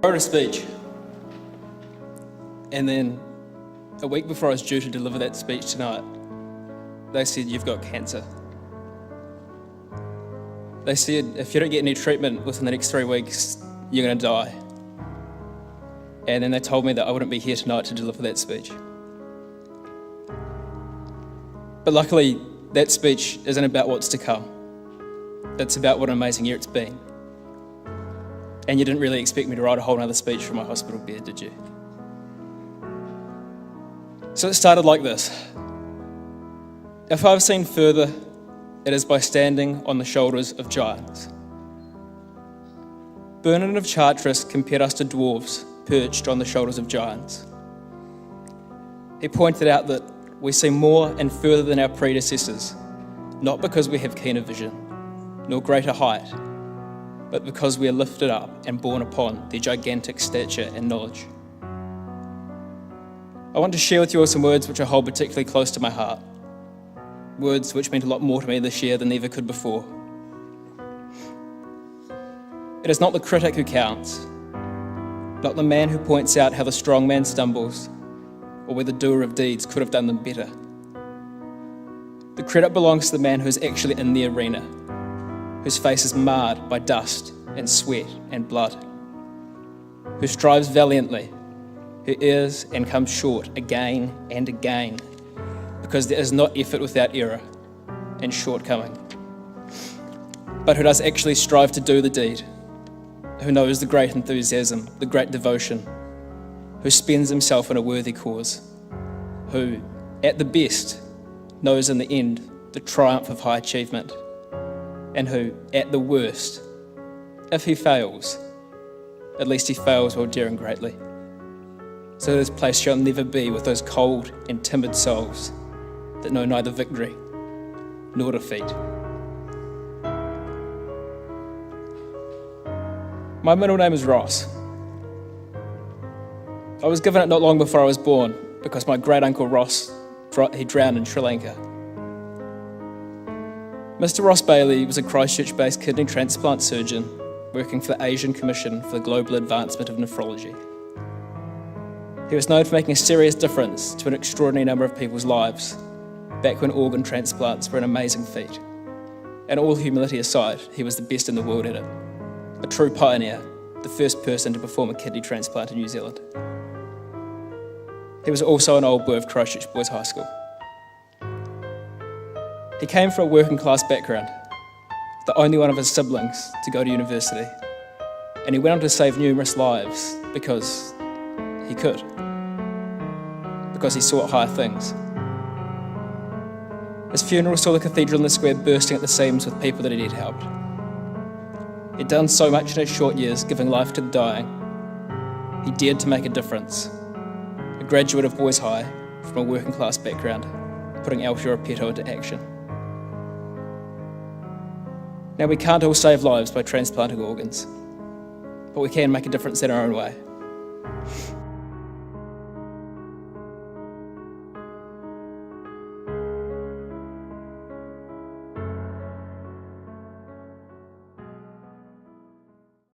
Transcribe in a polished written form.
I wrote a speech, and then a week before I was due to deliver that speech tonight, they said, "You've got cancer." They said, if you don't get any treatment within the next 3 weeks, you're going to die. And then they told me that I wouldn't be here tonight to deliver that speech. But luckily, that speech isn't about what's to come. It's about what an amazing year it's been. And you didn't really expect me to write a whole other speech from my hospital bed, did you? So it started like this. If I've seen further, it is by standing on the shoulders of giants. Bernard of Chartres compared us to dwarves perched on the shoulders of giants. He pointed out that we see more and further than our predecessors, not because we have keener vision, nor greater height, but because we are lifted up and borne upon their gigantic stature and knowledge. I want to share with you all some words which I hold particularly close to my heart. Words which meant a lot more to me this year than they ever could before. It is not the critic who counts, not the man who points out how the strong man stumbles, or where the doer of deeds could have done them better. The credit belongs to the man who is actually in the arena, whose face is marred by dust and sweat and blood, who strives valiantly, who errs and comes short again and again, because there is not effort without error and shortcoming, but who does actually strive to do the deed, who knows the great enthusiasm, the great devotion, who spends himself in a worthy cause, who, at the best, knows in the end the triumph of high achievement, and who, at the worst, if he fails, at least he fails while daring greatly. So this place shall never be with those cold and timid souls that know neither victory nor defeat. My middle name is Ross. I was given it not long before I was born because my great uncle Ross, he drowned in Sri Lanka. Mr. Ross Bailey was a Christchurch-based kidney transplant surgeon working for the Asian Commission for the Global Advancement of Nephrology. He was known for making a serious difference to an extraordinary number of people's lives, back when organ transplants were an amazing feat. And all humility aside, he was the best in the world at it. A true pioneer, the first person to perform a kidney transplant in New Zealand. He was also an old boy of Christchurch Boys High School. He came from a working class background, the only one of his siblings to go to university, and he went on to save numerous lives because he could, because he sought higher things. His funeral saw the cathedral in the square bursting at the seams with people that he'd helped. He'd done so much in his short years, giving life to the dying. He dared to make a difference. A graduate of Boys High from a working class background, putting Aotearoa Peto into action. Now, we can't all save lives by transplanting organs, but we can make a difference in our own way.